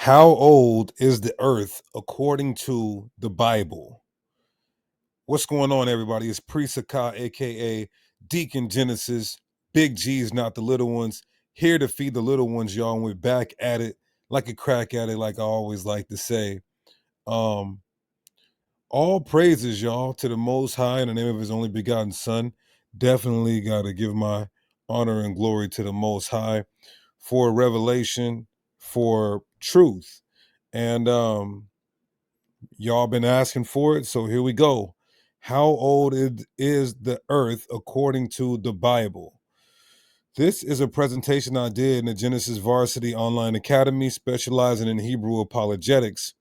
How old is the earth according to the Bible? What's going on, everybody? It's Priest Sakai, aka Deacon Genesis. Big G's, not the little ones. Here to feed the little ones, y'all. And we're back at it like a crack at it, like I always like to say. Um, all praises, y'all, to the Most High in the name of His only begotten Son. Definitely got to give my honor and glory to the Most High for revelation, for truth. And y'all been asking for it, so here we go. How old is the earth according to the Bible? This is a presentation I did in the Genesis Varsity Online Academy, specializing in Hebrew apologetics.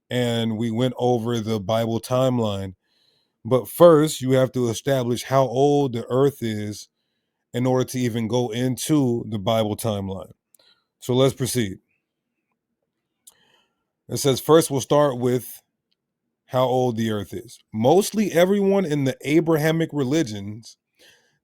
And we went over the Bible timeline. But first, you have to establish how old the earth is in order to even go into the Bible timeline. So let's proceed. It says, first, we'll start with how old the earth is. Mostly everyone in the Abrahamic religions,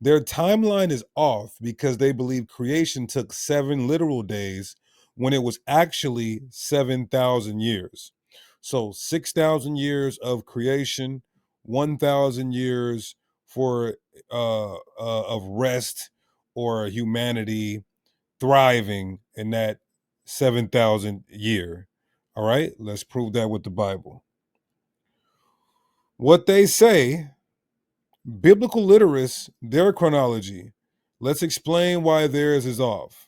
their timeline is off because they believe creation took 7 literal days when it was actually 7,000 years. So 6,000 years of creation, 1,000 years for of rest or humanity thriving in that 7,000 year. All right, let's prove that with the Bible. What they say, biblical literates, their chronology. Let's explain why theirs is off.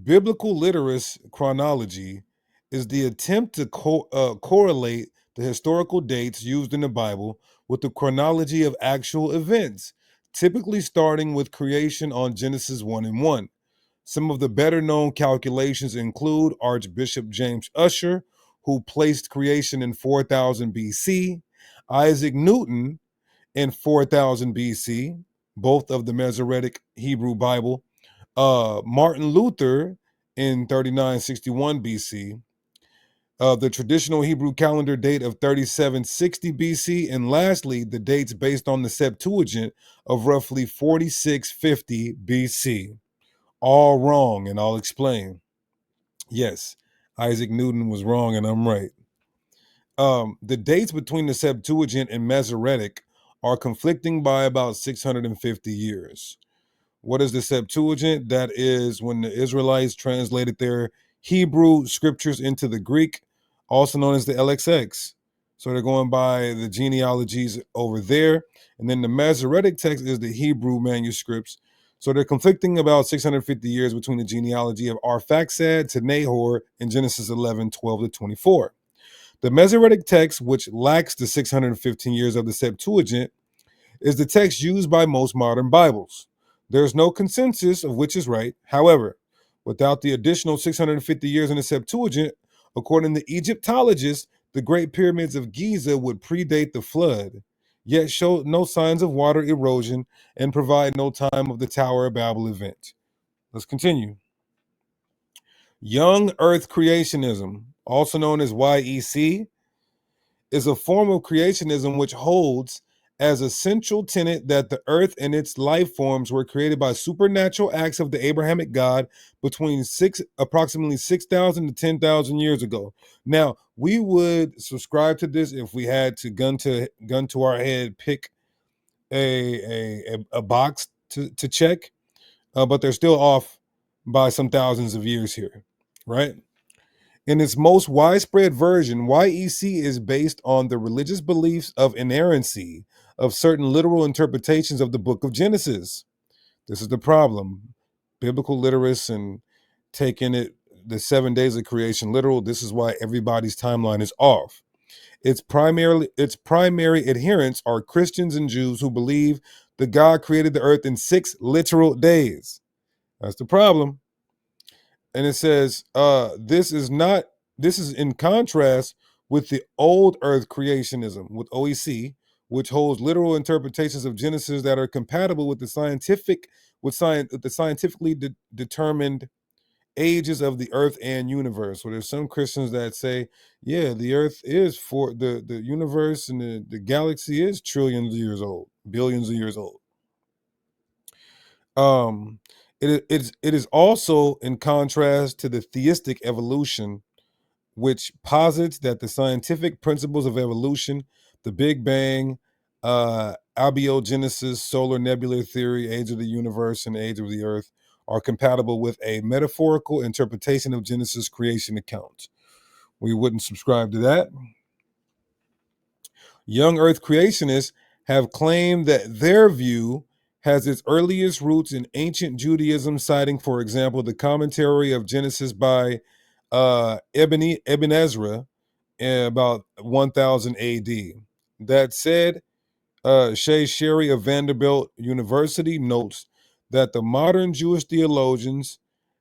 Biblical literates chronology is the attempt to correlate the historical dates used in the Bible with the chronology of actual events, typically starting with creation on Genesis 1 and 1. Some of the better known calculations include Archbishop James Ussher, who placed creation in 4000 BC, Isaac Newton in 4000 BC, both of the Masoretic Hebrew Bible, Martin Luther in 3961 BC, the traditional Hebrew calendar date of 3760 BC, and lastly, the dates based on the Septuagint of roughly 4650 BC. All wrong, and I'll explain. Yes, Isaac Newton was wrong, and I'm right. The dates between the Septuagint and Masoretic are conflicting by about 650 years. What is the Septuagint? That is when the Israelites translated their Hebrew scriptures into the Greek, also known as the LXX. So they're going by the genealogies over there. And then the Masoretic text is the Hebrew manuscripts. So they're conflicting about 650 years between the genealogy of Arphaxad to Nahor in Genesis 11, 12 to 24. The Masoretic text, which lacks the 615 years of the Septuagint, is the text used by most modern Bibles. There's no consensus of which is right. However, without the additional 650 years in the Septuagint, according to Egyptologists, the Great Pyramids of Giza would predate the flood, yet show no signs of water erosion and provide no time of the Tower of Babel event. Let's continue. Young Earth creationism, also known as YEC, is a form of creationism which holds as a central tenet that the earth and its life forms were created by supernatural acts of the Abrahamic God between approximately 6,000 to 10,000 years ago. Now, we would subscribe to this if we had to gun to our head pick a box to check, but they're still off by some thousands of years here, right? In its most widespread version, YEC is based on the religious beliefs of inerrancy of certain literal interpretations of the book of Genesis. This is the problem. Biblical literacy and taking it the 7 days of creation literal. This is why everybody's timeline is off. Its primary adherents are Christians and Jews who believe that God created the earth in 6 literal days. That's the problem. And it says this is in contrast with the old earth creationism with OEC, which holds literal interpretations of Genesis that are compatible with the scientifically determined ages of the earth and universe. So there's some Christians that say, yeah, the earth is for the universe and the galaxy is trillions of years old, billions of years old. Um It is also in contrast to the theistic evolution, which posits that the scientific principles of evolution, the Big Bang, abiogenesis, solar nebular theory, age of the universe, and age of the earth, are compatible with a metaphorical interpretation of Genesis creation accounts. We wouldn't subscribe to that. Young earth creationists have claimed that their view has its earliest roots in ancient Judaism, citing, for example, the commentary of Genesis by Ibn Ezra in about 1000 AD. That said, Shay Sherry of Vanderbilt University notes that the modern Jewish theologians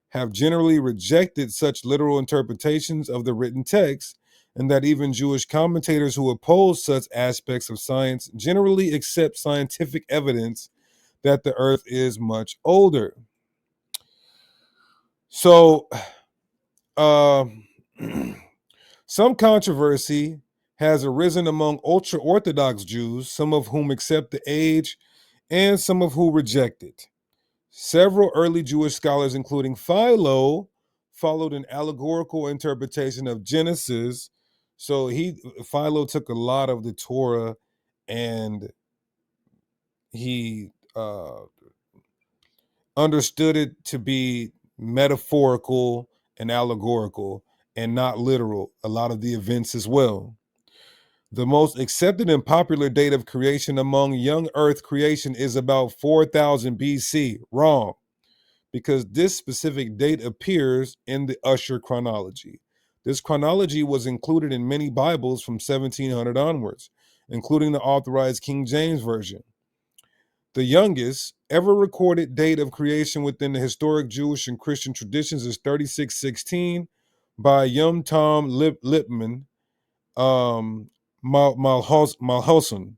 have generally rejected such literal interpretations of the written text, and that even Jewish commentators who oppose such aspects of science generally accept scientific evidence that the earth is much older. So, uh, some controversy has arisen among ultra Orthodox Jews, some of whom accept the age and some of whom reject it. Several early Jewish scholars, including Philo, followed an allegorical interpretation of Genesis. So Philo took a lot of the Torah and he understood it to be metaphorical and allegorical and not literal, a lot of the events as well. The most accepted and popular date of creation among young earth creation is about 4000 BC. Wrong, because this specific date appears in the Usher chronology. This chronology was included in many Bibles from 1700 onwards, including the authorized King James Version. The youngest ever recorded date of creation within the historic Jewish and Christian traditions is 3616 by Yom Tom Lipman Malhausen,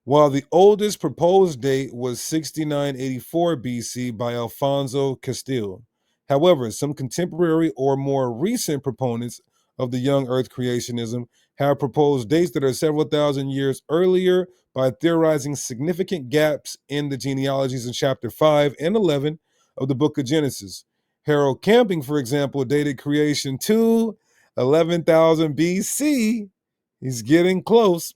while the oldest proposed date was 6984 BC by Alfonso Castile. However, some contemporary or more recent proponents of the young earth creationism have proposed dates that are several thousand years earlier by theorizing significant gaps in the genealogies in chapter 5 and 11 of the book of Genesis. Harold Camping, for example, dated creation to 11,000 BC. He's getting close,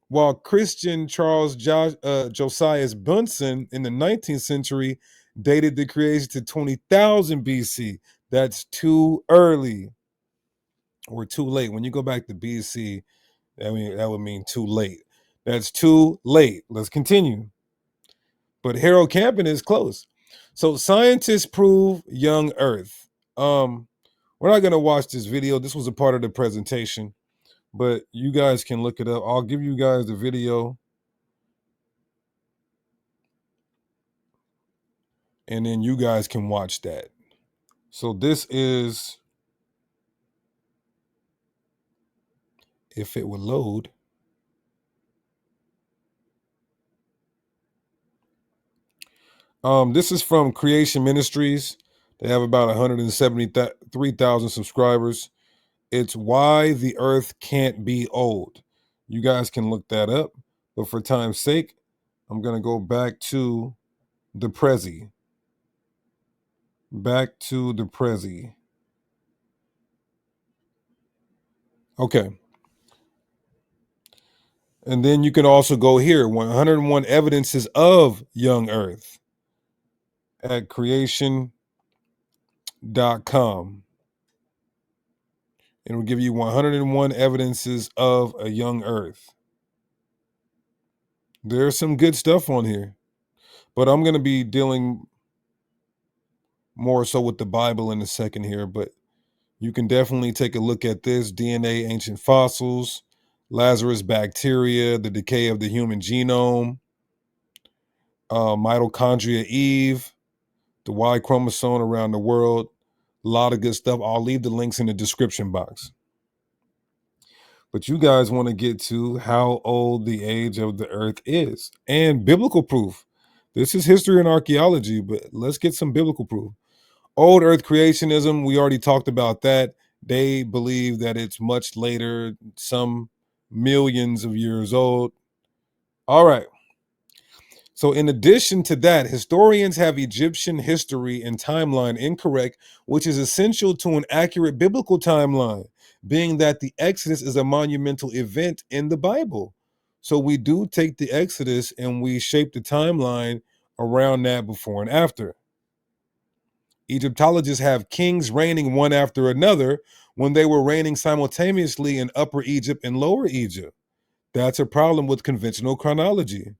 while Christian Charles Josias Bunsen in the 19th century dated the creation to 20,000 BC. That's too early or too late. When you go back to BC, that would mean too late. That's too late. Let's continue. But Harold Camping is close. So scientists prove young Earth. We're not going to watch this video. This was a part of the presentation, but you guys can look it up. I'll give you guys the video, and then you guys can watch that. So this is, if it would load. This is from Creation Ministries. They have about 173,000 subscribers. It's Why the Earth Can't Be Old. You guys can look that up. But for time's sake, I'm going to go back to the Prezi. Back to the Prezi. Okay. And then you can also go here, 101 evidences of young Earth at creation.com. It will give you 101 evidences of a young Earth. There's some good stuff on here, but I'm going to be dealing more so with the Bible in a second here, but you can definitely take a look at this: DNA, ancient fossils, Lazarus bacteria, the decay of the human genome, mitochondria Eve, the Y chromosome around the world. A lot of good stuff. I'll leave the links in the description box. But you guys want to get to how old the age of the earth is and biblical proof. This is history and archaeology, but let's get some biblical proof. Old earth creationism, we already talked about that. They believe that it's much later, some millions of years old. All right. So, in addition to that, historians have Egyptian history and timeline incorrect, which is essential to an accurate biblical timeline, being that the Exodus is a monumental event in the Bible. So, we do take the Exodus and we shape the timeline around that before and after. Egyptologists have kings reigning one after another when they were reigning simultaneously in Upper Egypt and Lower Egypt. That's a problem with conventional chronology.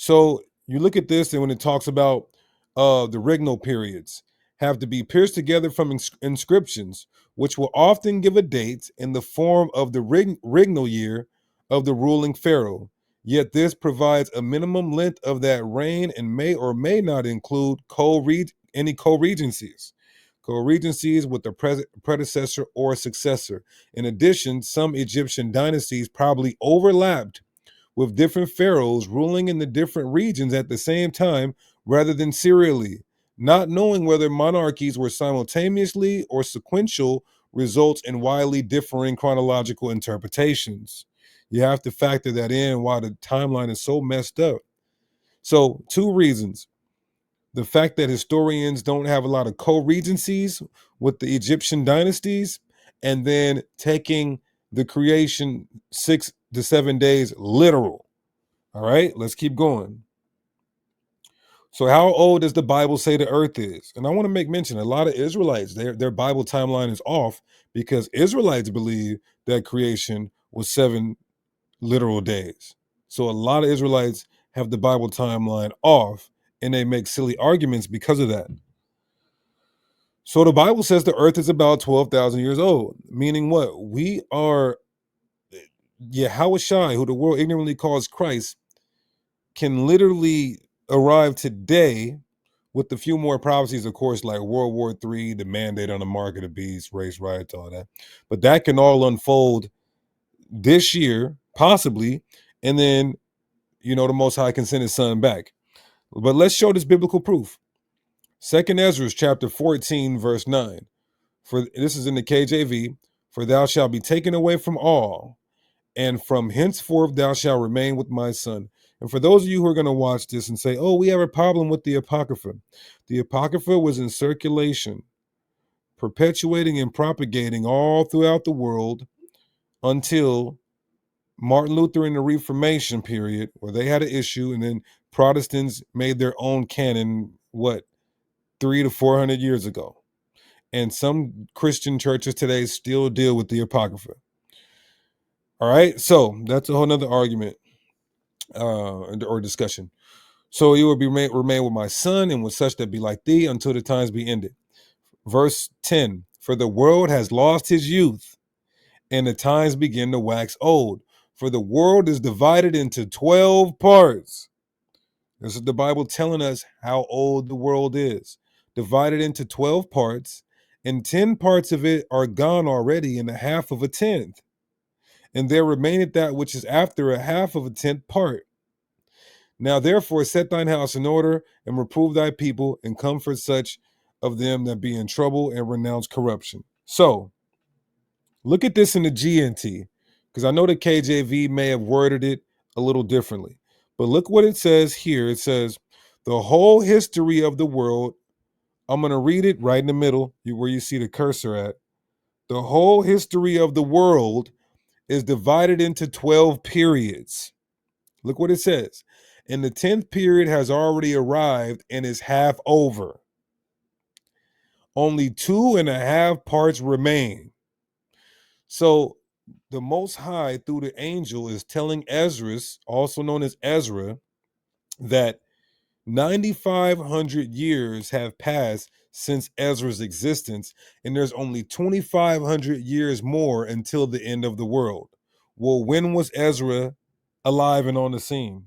So you look at this, and when it talks about the regnal periods, have to be pierced together from inscriptions, which will often give a date in the form of the regnal year of the ruling pharaoh. Yet this provides a minimum length of that reign and may or may not include any co-regencies. Co-regencies with the predecessor or successor. In addition, some Egyptian dynasties probably overlapped with different pharaohs ruling in the different regions at the same time rather than serially. Not knowing whether monarchies were simultaneously or sequential results in widely differing chronological interpretations. You have to factor that in why the timeline is so messed up. So, two reasons. The fact that historians don't have a lot of co-regencies with the Egyptian dynasties, and then taking the creation 6 to 7 days literal. All right, let's keep going. So, how old does the Bible say the earth is? And I want to make mention a lot of Israelites, their Bible timeline is off because Israelites believe that creation was 7 literal days. So, a lot of Israelites have the Bible timeline off and they make silly arguments because of that. So, the Bible says the earth is about 12,000 years old, meaning what? We are Yahweh, who the world ignorantly calls Christ, can literally arrive today with a few more prophecies, of course, like World War III, the mandate on the mark of the beast, race riots, all that. But that can all unfold this year, possibly, and then the Most High can send His Son back. But let's show this biblical proof. Second Ezra chapter 14, verse 9. For this is in the KJV. For thou shalt be taken away from all, and from henceforth thou shalt remain with my son. And for those of you who are going to watch this and say, oh, we have a problem with the Apocrypha was in circulation, perpetuating and propagating all throughout the world until Martin Luther in the Reformation period, where they had an issue, and then Protestants made their own canon, 300 to 400 years ago. And some Christian churches today still deal with the Apocrypha. All right, so that's a whole nother argument or discussion. So you will remain with my son, and with such that be like thee until the times be ended. Verse 10, for the world has lost his youth, and the times begin to wax old. For the world is divided into 12 parts. This is the Bible telling us how old the world is. Divided into 12 parts, and 10 parts of it are gone already, and a half of a tenth. And there remaineth that which is after a half of a tenth part. Now therefore set thine house in order, and reprove thy people, and comfort such of them that be in trouble, and renounce corruption. So look at this in the GNT, because I know the KJV may have worded it a little differently. But look what it says here. It says, the whole history of the world, I'm going to read it right in the middle, where you see the cursor at. The whole history of the world is divided into 12 periods. Look what it says. And the 10th period has already arrived and is half over. Only 2.5 parts remain. So the Most High, through the angel, is telling Ezra, also known as Ezra, that 9,500 years have passed since Ezra's existence, and there's only 2,500 years more until the end of the world. Well, when was Ezra alive and on the scene?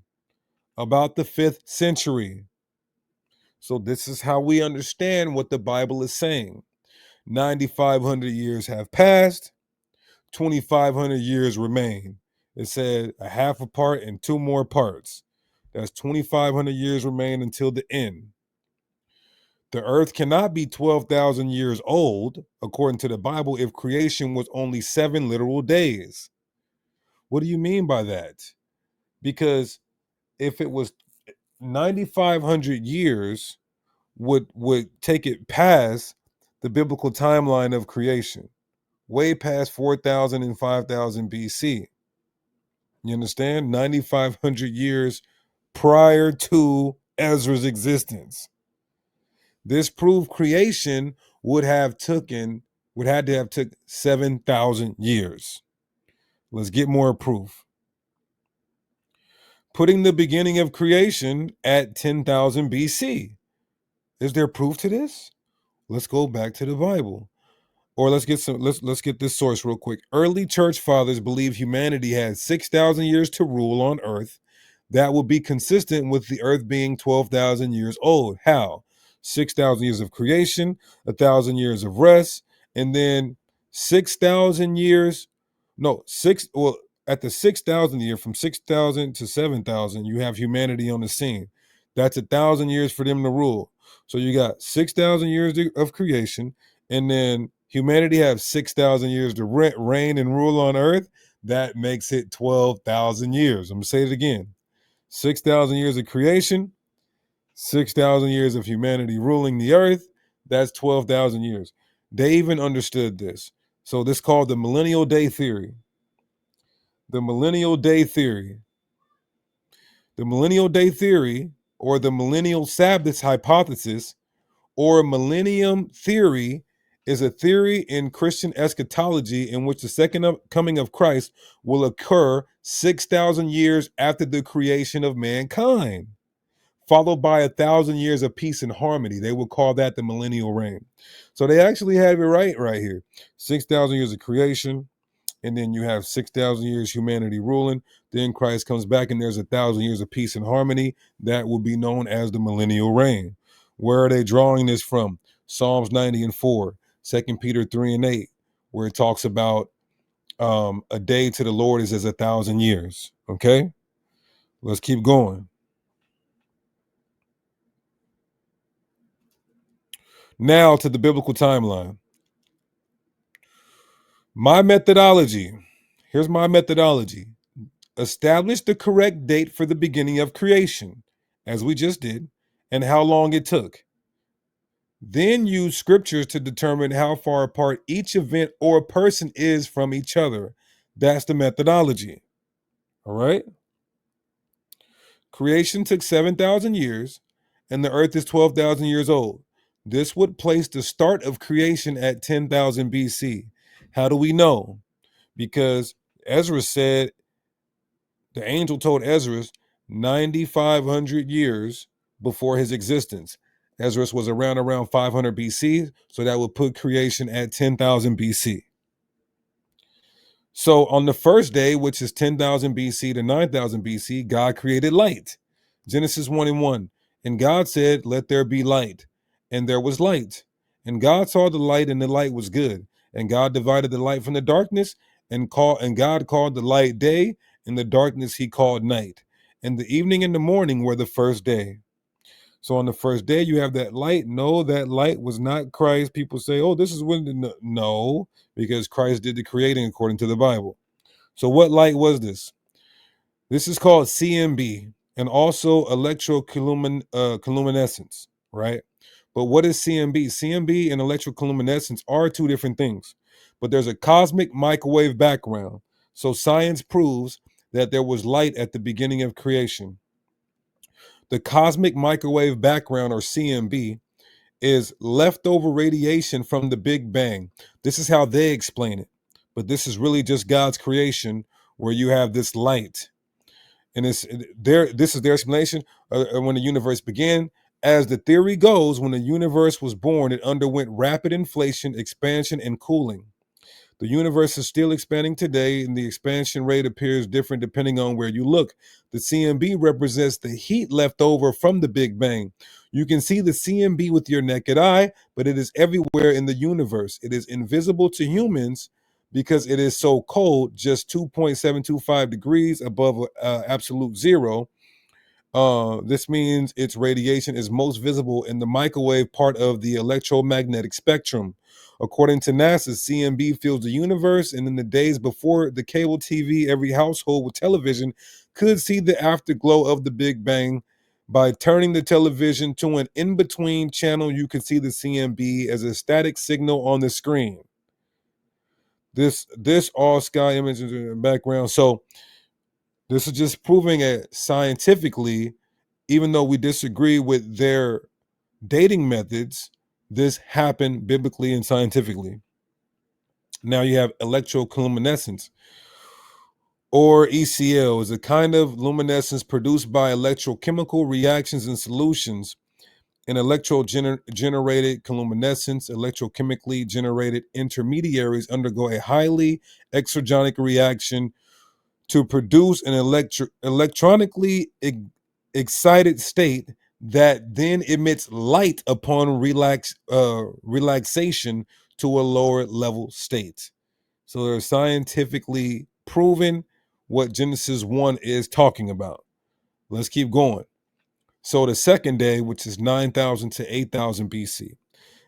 About the 5th century. So this is how we understand what the Bible is saying. 9,500 years have passed, 2,500 years remain. It said a half a part and 2 more parts. That's 2,500 years remain until the end. The earth cannot be 12,000 years old, according to the Bible, if creation was only 7 literal days. What do you mean by that? Because if it was 9,500 years would take it past the biblical timeline of creation, way past 4,000 and 5,000 BC. You understand? 9,500 years prior to Ezra's existence. This proved creation would had to have took 7,000 years. Let's get more proof. Putting the beginning of creation at 10,000 BC. Is there proof to this? Let's go back to the Bible. Or let's get this source real quick. Early church fathers believed humanity had 6,000 years to rule on earth. That would be consistent with the earth being 12,000 years old. How? 6,000 years of creation, 1,000 years of rest, and then 6,000 years. No, at the 6,000 year, from 6,000 to 7,000, you have humanity on the scene. That's 1,000 years for them to rule. So you got 6,000 years of creation, and then humanity has 6,000 years to reign and rule on earth. That makes it 12,000 years. I'm going to say it again. 6,000 years of creation, 6,000 years of humanity ruling the earth. That's 12,000 years. They even understood this. So this is called the millennial day theory. The millennial day theory. The millennial day theory, or the millennial Sabbath hypothesis, or millennium theory, is a theory in Christian eschatology in which the second coming of Christ will occur 6,000 years after the creation of mankind, followed by 1,000 years of peace and harmony. They will call that the millennial reign. So they actually have it right here. 6,000 years of creation, and then you have 6,000 years humanity ruling. Then Christ comes back, and there's 1,000 years of peace and harmony. That will be known as the millennial reign. Where are they drawing this from? Psalms 90 and 4, 2 Peter 3 and 8, where it talks about a day to the Lord is as 1,000 years. Okay, let's keep going. Now to the biblical timeline. My methodology. Here's my methodology. Establish the correct date for the beginning of creation, as we just did, and how long it took. Then use scriptures to determine how far apart each event or person is from each other. That's the methodology. All right? Creation took 7,000 years, and the earth is 12,000 years old. This would place the start of creation at 10,000 BC. How do we know? Because Ezra said, the angel told Ezra 9,500 years before his existence. Ezra was around 500 BC, so that would put creation at 10,000 BC. So on the first day, which is 10,000 BC to 9,000 BC, God created light. Genesis 1 and 1. And God said, let there be light. And there was light. And God saw the light, and the light was good. And God divided the light from the darkness, and God called the light day, and the darkness he called night. And the evening and the morning were the first day. So on the first day, you have that light. No, that light was not Christ. People say, oh, this is when no, because Christ did the creating according to the Bible. So what light was this? This is called CMB, and also electroluminescence, right? But what is CMB? CMB and electroluminescence are two different things, but there's a cosmic microwave background. So science proves that there was light at the beginning of creation. The cosmic microwave background, or CMB, is leftover radiation from the Big Bang. This is how they explain it. But this is really just God's creation, where you have this light. And this is their explanation. When the universe began, as the theory goes, when the universe was born, it underwent rapid inflation, expansion, and cooling. The universe is still expanding today, and the expansion rate appears different depending on where you look. The CMB represents the heat left over from the Big Bang. You can see the CMB with your naked eye, but it is everywhere in the universe. It is invisible to humans because it is so cold, just 2.725 degrees above absolute zero. This means its radiation is most visible in the microwave part of the electromagnetic spectrum. According to NASA, CMB fills the universe, and in the days before the cable TV, every household with television could see the afterglow of the Big Bang. By turning the television to an in-between channel, you can see the CMB as a static signal on the screen. This all sky images in the background. So this is just proving it scientifically, even though we disagree with their dating methods, this happened biblically and scientifically. Now you have electroluminescence, or ECL, is a kind of luminescence produced by electrochemical reactions in solutions. In generated chemiluminescence, electrochemically generated intermediaries undergo a highly exergonic reaction to produce an electronically excited state that then emits light upon relaxation to a lower level state. So they're scientifically proven what Genesis 1 is talking about. Let's keep going. So the second day, which is 9,000 to 8,000 BC,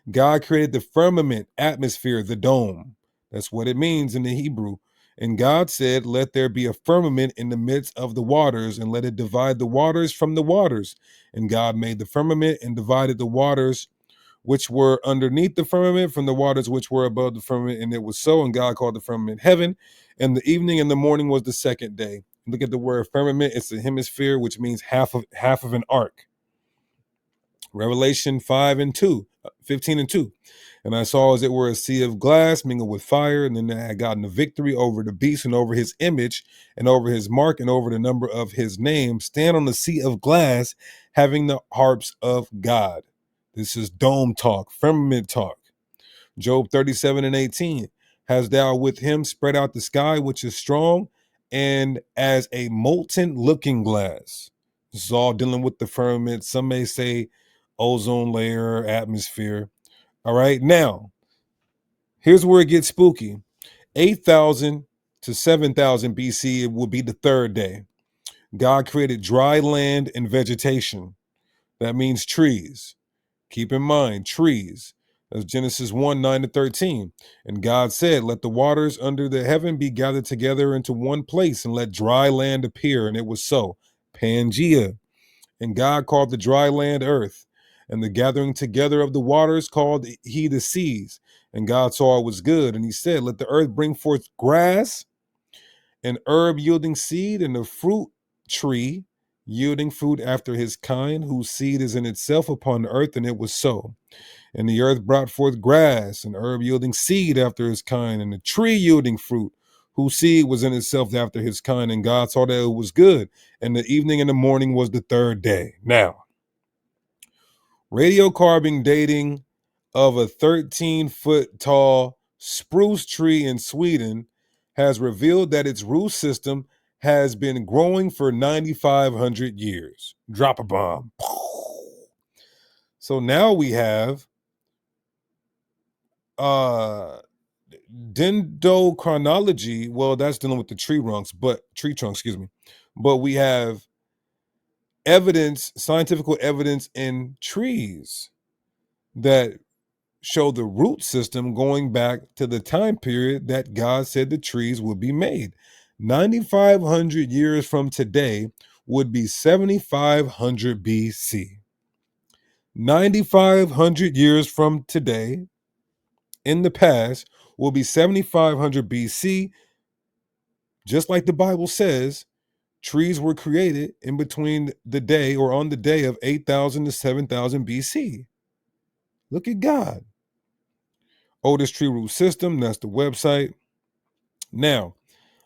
God created the firmament, atmosphere, the dome. That's what it means in the Hebrew. And God said, let there be a firmament in the midst of the waters, and let it divide the waters from the waters. And God made the firmament and divided the waters which were underneath the firmament from the waters which were above the firmament. And it was so. And God called the firmament heaven. And the evening and the morning was the second day. Look at the word firmament. It's a hemisphere, which means half of an arc. Revelation 15 and 2. And I saw as it were a sea of glass mingled with fire, and then I had gotten the victory over the beast and over his image and over his mark and over the number of his name, stand on the sea of glass, having the harps of God. This is dome talk, firmament talk. Job 37 and 18. Has thou with him spread out the sky, which is strong, and as a molten looking glass. This is all dealing with the firmament. Some may say ozone layer, atmosphere. All right. Now, here's where it gets spooky. 8,000 to 7,000 BC, it will be the third day. God created dry land and vegetation. That means trees. Keep in mind, trees. That's Genesis 1, 9 to 13. And God said, let the waters under the heaven be gathered together into one place, and let dry land appear. And it was so. Pangea. And God called the dry land earth, and the gathering together of the waters called he the seas. And God saw it was good. And he said, let the earth bring forth grass, and herb yielding seed, and a fruit tree yielding fruit after his kind, whose seed is in itself upon the earth. And it was so. And the earth brought forth grass, and herb yielding seed after his kind, and a tree yielding fruit, whose seed was in itself after his kind. And God saw that it was good. And the evening and the morning was the third day. Now, radiocarbon dating of a 13-foot tall spruce tree in Sweden has revealed that its root system has been growing for 9,500 years. Drop a bomb. So now we have dendrochronology. Well, that's dealing with the tree trunks, excuse me. But we have evidence, scientific evidence in trees that show the root system going back to the time period that God said the trees would be made. 9,500 years from today would be 7,500 BC. 9,500 years from today in the past will be 7,500 BC. Just like the Bible says, trees were created in between the day or on the day of 8,000 to 7,000 BC. Look at God. Oldest tree root system, that's the website. Now,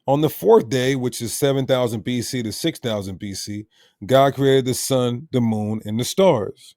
on the fourth day, which is 7,000 BC to 6,000 BC, God created the sun, the moon, and the stars.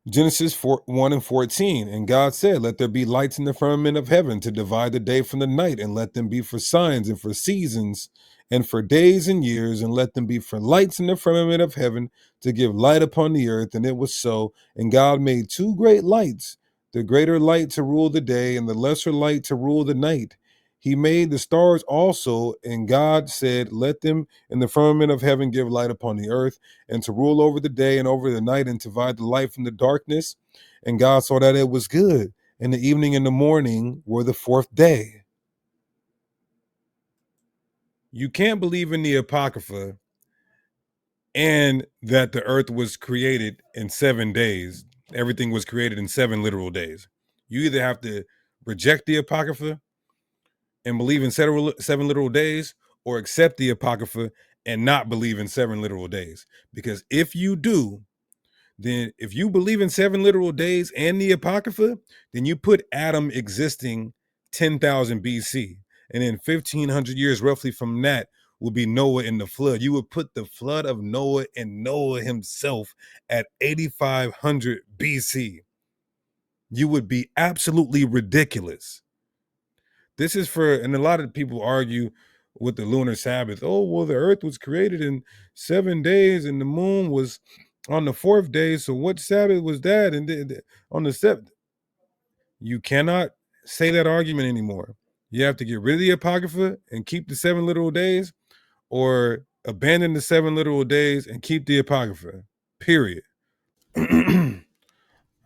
Genesis 1 and 14. And God said, let there be lights in the firmament of heaven to divide the day from the night, and let them be for signs and for seasons and for days and years, and let them be for lights in the firmament of heaven to give light upon the earth. And it was so. And God made two great lights, the greater light to rule the day, and the lesser light to rule the night. He made the stars also, and God said, let them in the firmament of heaven give light upon the earth, and to rule over the day and over the night, and to divide the light from the darkness. And God saw that it was good. And the evening and the morning were the fourth day. You can't believe in the Apocrypha and that the earth was created in 7 days. Everything was created in 7 literal days. You either have to reject the Apocrypha and believe in 7 literal days, or accept the Apocrypha and not believe in 7 literal days. Because if you do, then if you believe in 7 literal days and the Apocrypha, then you put Adam existing 10,000 BC. And then 1,500 years roughly from that will be Noah in the flood. You would put the flood of Noah and Noah himself at 8,500 BC. You would be absolutely ridiculous. This is for, and a lot of people argue with the lunar Sabbath. Oh, well, the earth was created in 7 days and the moon was on the fourth day. So what Sabbath was that? And on the seventh, you cannot say that argument anymore. You have to get rid of the Apocrypha and keep the 7 literal days, or abandon the 7 literal days and keep the Apocrypha, period.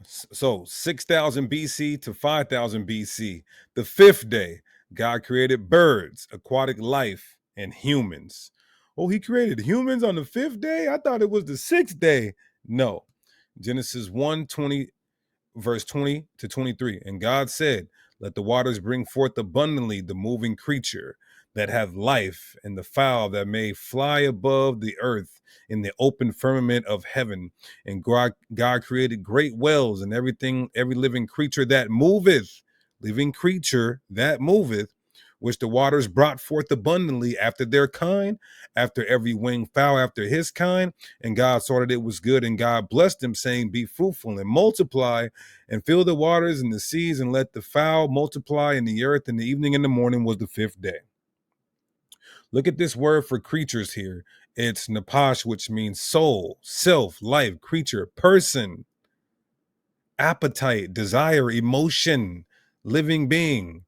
So 6,000 BC to 5,000 BC, the fifth day, God created birds, aquatic life, and humans. Oh, he created humans on the fifth day? I thought it was the sixth day. No. Genesis 1:20, verse 20 to 23. And God said, let the waters bring forth abundantly the moving creature that hath life, and the fowl that may fly above the earth in the open firmament of heaven. And God created great whales and everything, every living creature that moveth, living creature that moveth, which the waters brought forth abundantly after their kind, after every winged fowl after his kind. And God saw that it was good, and God blessed them, saying, be fruitful and multiply, and fill the waters and the seas, and let the fowl multiply in the earth. And the evening and the morning was the fifth day. Look at this word for creatures here. It's napash, which means soul, self, life, creature, person, appetite, desire, emotion, living being.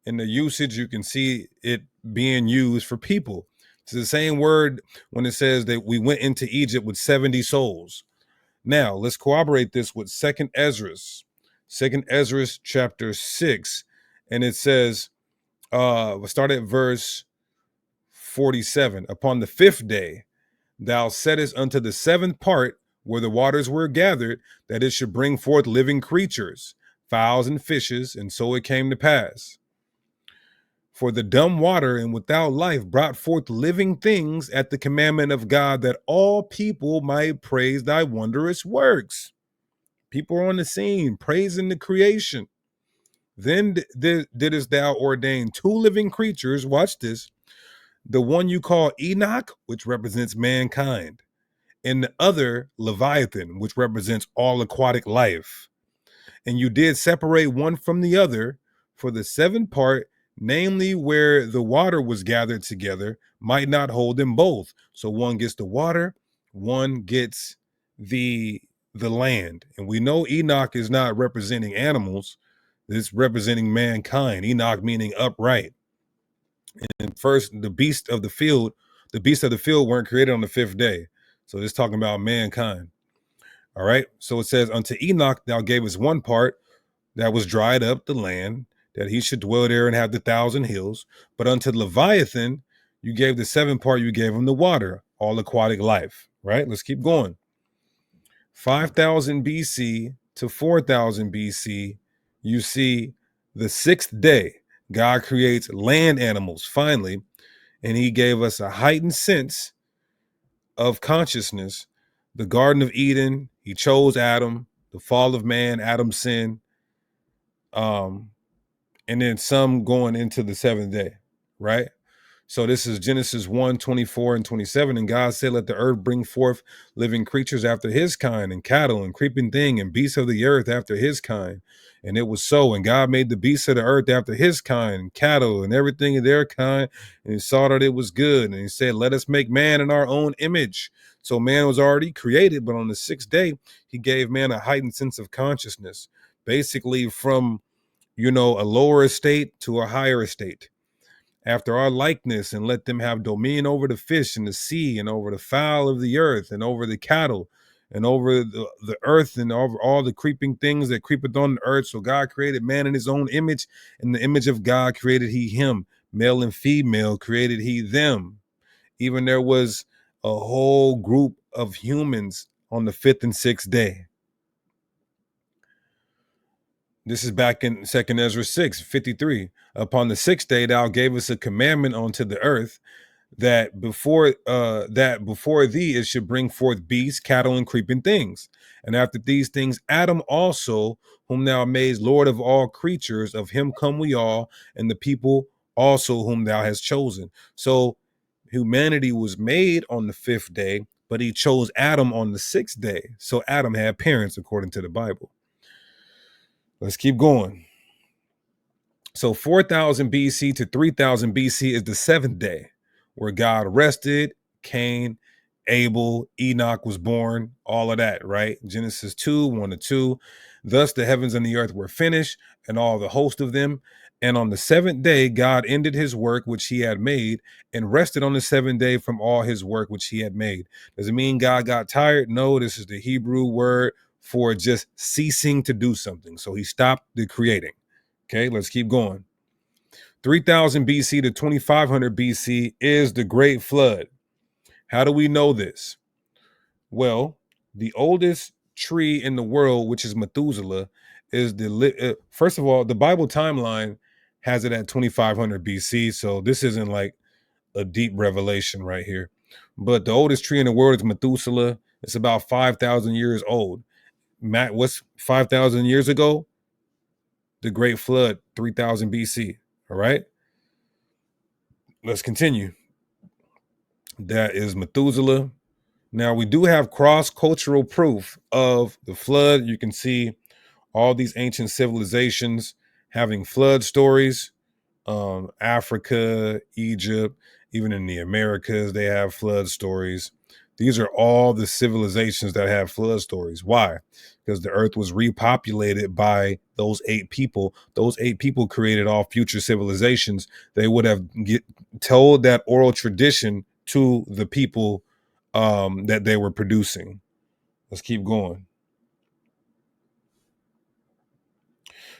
In the usage, you can see it being used for people. It's the same word when it says that we went into Egypt with 70 souls. Now, let's corroborate this with Second Ezra chapter 6. And it says, we'll start at verse 47. Upon the fifth day, thou settest unto the seventh part where the waters were gathered, that it should bring forth living creatures, fowls and fishes, and so it came to pass. For the dumb water and without life brought forth living things at the commandment of God, that all people might praise thy wondrous works. People are on the scene praising the creation. Then didst thou ordain two living creatures, watch this, the one you call Enoch, which represents mankind, and the other Leviathan, which represents all aquatic life. And you did separate one from the other, for the seventh part, namely where the water was gathered together, might not hold them both. So one gets the water, one gets the land. And we know Enoch is not representing animals, it's representing mankind. Enoch meaning upright. And first, the beasts of the field weren't created on the fifth day. So it's talking about mankind. All right. So it says, unto Enoch thou gavest one part that was dried up, the land, that he should dwell there and have the 1,000 hills. But unto Leviathan you gave the seventh part, you gave him the water, all aquatic life. Right. Let's keep going. 5,000 BC to 4,000 BC, you see the sixth day, God creates land animals finally, and he gave us a heightened sense of consciousness. The Garden of Eden, he chose Adam, the fall of man, Adam's sin, and then some going into the seventh day, right? So this is Genesis 1:24 and 27. And God said, let the earth bring forth living creatures after his kind, and cattle and creeping thing and beasts of the earth after his kind. And it was so. And God made the beasts of the earth after his kind, and cattle and everything of their kind. And he saw that it was good. And he said, let us make man in our own image. So man was already created, but on the sixth day, he gave man a heightened sense of consciousness, basically from, a lower estate to a higher estate, after our likeness, and let them have dominion over the fish in the sea, and over the fowl of the earth, and over the cattle, and over the earth, and over all the creeping things that creepeth on the earth. So God created man in his own image. In the image of God created he him. Male and female created he them. Even there was a whole group of humans on the fifth and sixth day. This is back in 2nd Ezra 6:53. Upon the sixth day, thou gavest a commandment unto the earth that before thee it should bring forth beasts, cattle, and creeping things. And after these things, Adam also, whom thou madest Lord of all creatures, of him come we all, and the people also whom thou hast chosen. So humanity was made on the fifth day, but he chose Adam on the sixth day. So Adam had parents according to the Bible. Let's keep going. So 4000 BC to 3000 BC is the seventh day, where God rested. Cain, Abel, Enoch was born, all of that, right? Genesis 2:1-2. Thus the heavens and the earth were finished, and all the host of them. And on the seventh day, God ended his work which he had made, and rested on the seventh day from all his work which he had made. Does it mean God got tired? No, this is the Hebrew word for just ceasing to do something. So he stopped the creating. Okay, let's keep going. 3000 BC to 2500 BC is the Great Flood. How do we know this? Well, the oldest tree in the world, which is Methuselah, is first of all, the Bible timeline has it at 2500 BC. So this isn't like a deep revelation right here. But the oldest tree in the world is Methuselah. It's about 5,000 years old. Matt, what's 5,000 years ago? The Great Flood, 3000 BC. All right. Let's continue. That is Methuselah. Now, we do have cross-cultural proof of the flood. You can see all these ancient civilizations having flood stories. Africa, Egypt, even in the Americas, they have flood stories. These are all the civilizations that have flood stories. Why? Because the earth was repopulated by those 8 people. Those 8 people created all future civilizations. They would have told that oral tradition to the people that they were producing. Let's keep going.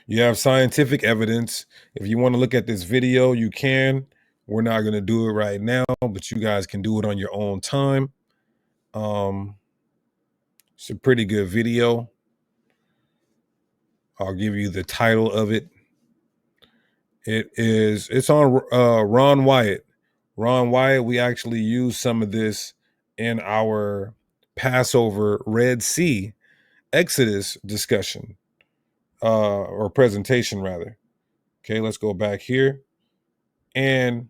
You have scientific evidence. If you want to look at this video, you can. We're not going to do it right now, but you guys can do it on your own time. It's a pretty good video. I'll give you the title of it. It's on Ron Wyatt. Ron Wyatt, we actually used some of this in our Passover Red Sea Exodus discussion, or presentation rather. Okay, let's go back here. And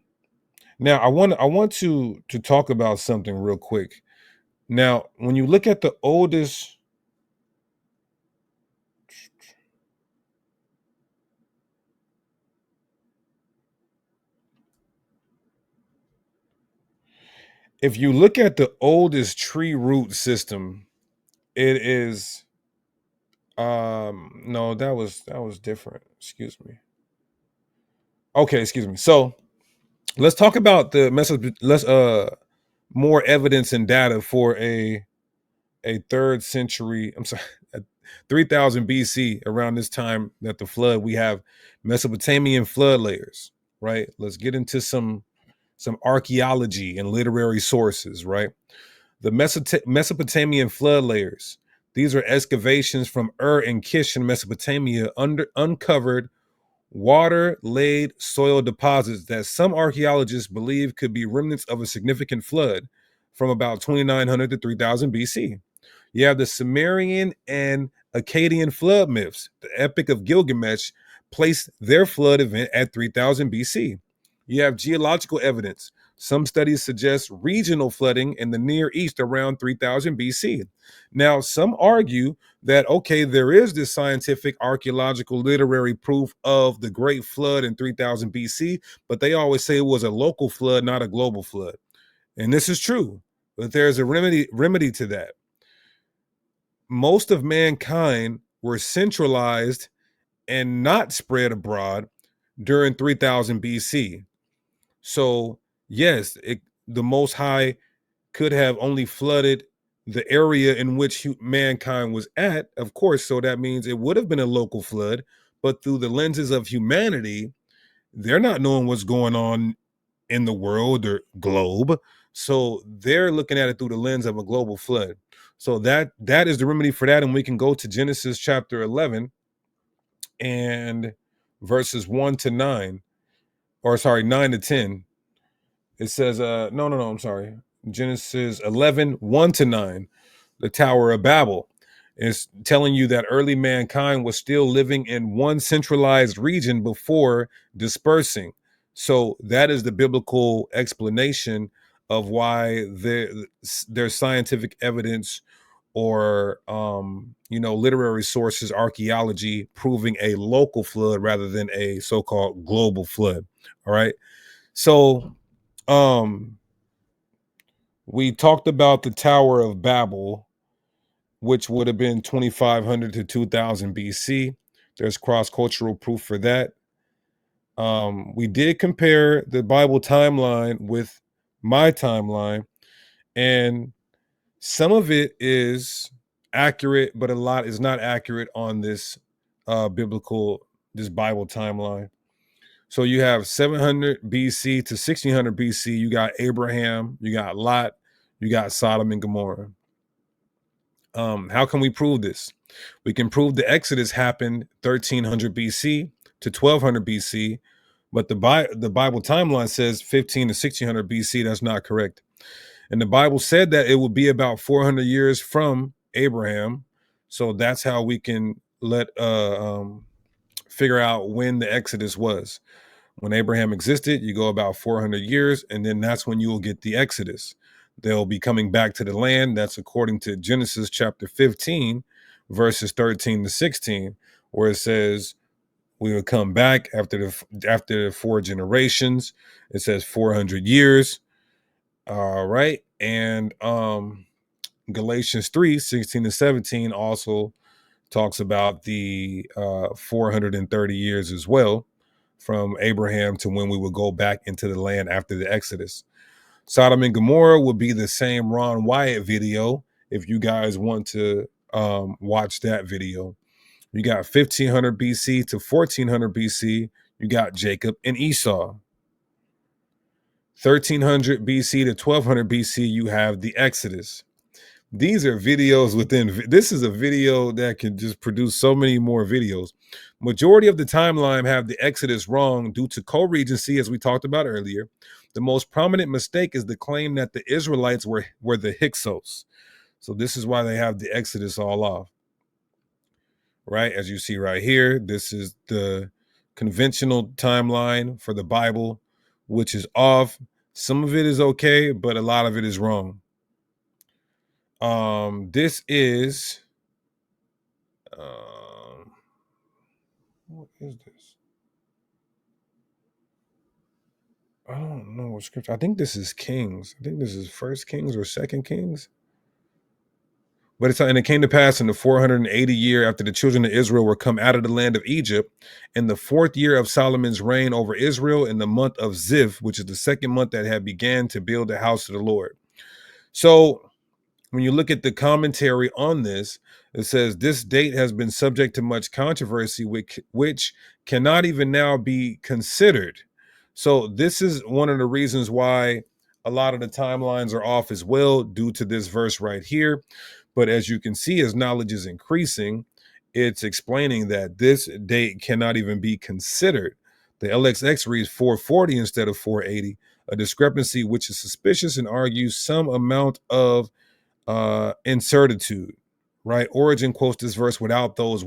now I want to talk about something real quick. Now, when you look at the oldest, if you look at the oldest tree root system, it is no, that was different. Excuse me. Okay, excuse me. So let's talk about the more evidence and data for a 3rd century, I'm sorry, 3000 BC, around this time that the flood, we have Mesopotamian flood layers, right? Let's get into some archaeology and literary sources, right? The Mesopotamian flood layers. These are excavations from Ur and Kish in Mesopotamia, uncovered water-laid soil deposits that some archaeologists believe could be remnants of a significant flood from about 2900 to 3000 BC. You have the Sumerian and Akkadian flood myths. The Epic of Gilgamesh placed their flood event at 3000 BC. You have geological evidence. Some studies suggest regional flooding in the Near East around 3000 BC. Now, some argue that, okay, there is this scientific, archaeological, literary proof of the Great Flood in 3000 BC, but they always say it was a local flood, not a global flood. And this is true, but there's a remedy to that. Most of mankind were centralized and not spread abroad during 3000 BC. So, yes, the Most High could have only flooded the area in which mankind was at, of course. So that means it would have been a local flood, but through the lenses of humanity, they're not knowing what's going on in the world or globe. So they're looking at it through the lens of a global flood. So that is the remedy for that. And we can go to Genesis chapter 11 and verses 1 to 9, or sorry, 9 to 10. It says, no, I'm sorry. Genesis 11, 1 to 9, the Tower of Babel. Is telling you that early mankind was still living in one centralized region before dispersing. So that is the biblical explanation of why there's scientific evidence or literary sources, archaeology proving a local flood rather than a so-called global flood. All right. So we talked about the Tower of Babel, which would have been 2500 to 2000 BC. There's cross-cultural proof for that. We did compare the Bible timeline with my timeline, and some of it is accurate, but a lot is not accurate on this this Bible timeline. So you have 700 BC to 1600 BC. You got Abraham, you got Lot, you got Sodom and Gomorrah. How can we prove this? We can prove the Exodus happened 1300 BC to 1200 BC, but the Bible timeline says 15 to 1600 BC. That's not correct. And the Bible said that it would be about 400 years from Abraham. So that's how we can figure out when the Exodus was. When Abraham existed, you go about 400 years, and then that's when you will get the Exodus. They'll be coming back to the land. That's according to Genesis chapter 15, verses 13 to 16, where it says we will come back after the 4 generations. It says 400 years. All right. And Galatians 3, 16 to 17 also talks about the 430 years as well, from Abraham to when we would go back into the land after the Exodus. Sodom and Gomorrah would be the same Ron Wyatt video if you guys want to watch that video. You got 1500 BC to 1400 BC. You got Jacob and Esau. 1300 BC to 1200 BC, you have the Exodus. These are videos this is a video that can just produce so many more videos. Majority of the timeline have the Exodus wrong due to co-regency, as we talked about earlier. The most prominent mistake is the claim that the Israelites were the Hyksos. So this is why they have the Exodus all off. Right, as you see right here, this is the conventional timeline for the Bible, which is off. Some of it is okay, but a lot of it is wrong. This is what is this? I don't know what scripture. I think this is Kings. I think this is First Kings or Second Kings. But and it came to pass in the 480 year after the children of Israel were come out of the land of Egypt, in the 4th year of Solomon's reign over Israel, in the month of Ziv, which is the 2nd month that had began to build the house of the Lord. So when you look at the commentary on this, it says this date has been subject to much controversy, which cannot even now be considered. So this is one of the reasons why a lot of the timelines are off as well, due to this verse right here. But as you can see, as knowledge is increasing, it's explaining that this date cannot even be considered. The LXX reads 440 instead of 480, a discrepancy which is suspicious and argues some amount of incertitude. Right? Origin quotes this verse without these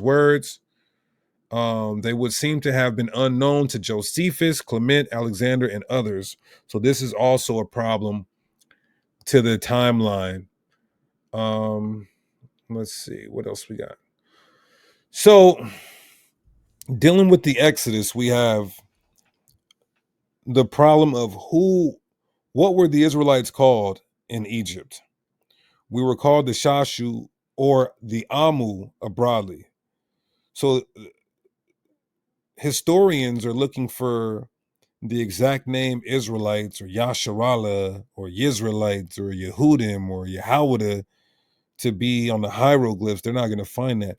words. They would seem to have been unknown to Josephus, Clement, Alexander, and others. So this is also a problem to the timeline. Let's see what else we got. So dealing with the Exodus, we have the problem of what were the Israelites called in Egypt? We were called the Shashu or the Amu broadly. So historians are looking for the exact name Israelites or Yasharala or Yisraelites or Yehudim or Yahawada to be on the hieroglyphs. They're not going to find that.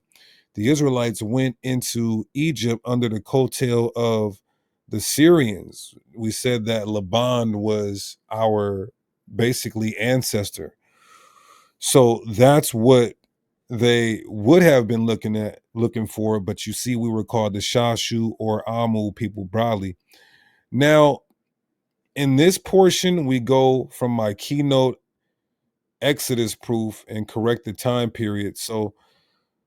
The Israelites went into Egypt under the coattail of the Syrians. We said that Laban was our basically ancestor. So that's what they would have been looking for, but you see, we were called the Shashu or Amu people broadly. Now, in this portion, we go from my keynote Exodus proof and correct the time period. So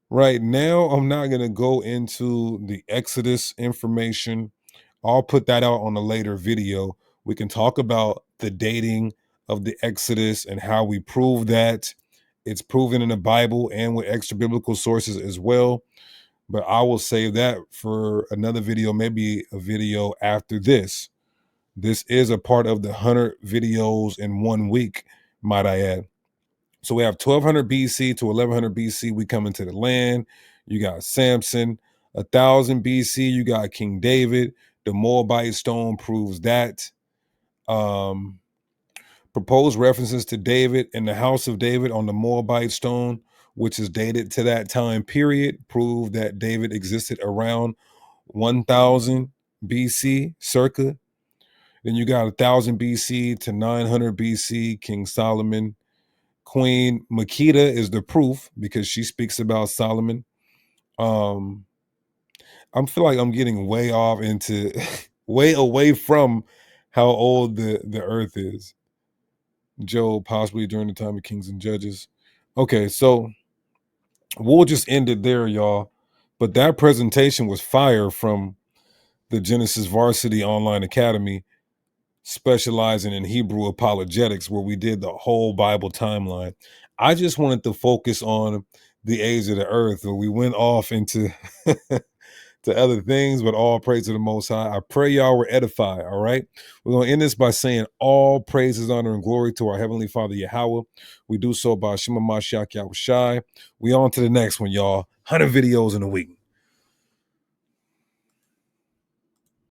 right now, I'm not going to go into the Exodus information. I'll put that out on a later video. We can talk about the dating of the Exodus and how we prove that. It's proven in the Bible and with extra biblical sources as well. But I will save that for another video, maybe a video after this. This is a part of the 100 videos in 1 week, might I add. So we have 1200 BC to 1100 BC. We come into the land. You got Samson. 1000 BC. You got King David. The Moabite stone proves that. Proposed references to David and the house of David on the Moabite stone, which is dated to that time period, prove that David existed around 1000 BC, circa. Then you got 1000 BC to 900 BC, King Solomon. Queen Makeda is the proof because she speaks about Solomon. I feel like I'm getting way off into way away from how old the earth is. Job, possibly during the time of kings and judges. Okay, so we'll just end it there, y'all. But that presentation was fire from the Genesis Varsity Online Academy, specializing in Hebrew apologetics, where we did the whole Bible timeline. I just wanted to focus on the age of the earth, where we went off into to other things, but all praise to the Most High. I pray y'all were edified, all right? We're going to end this by saying all praises, honor, and glory to our Heavenly Father, Yahweh. We do so by Shema Mashiach Yahushai. We on to the next one, y'all. 100 videos in a week.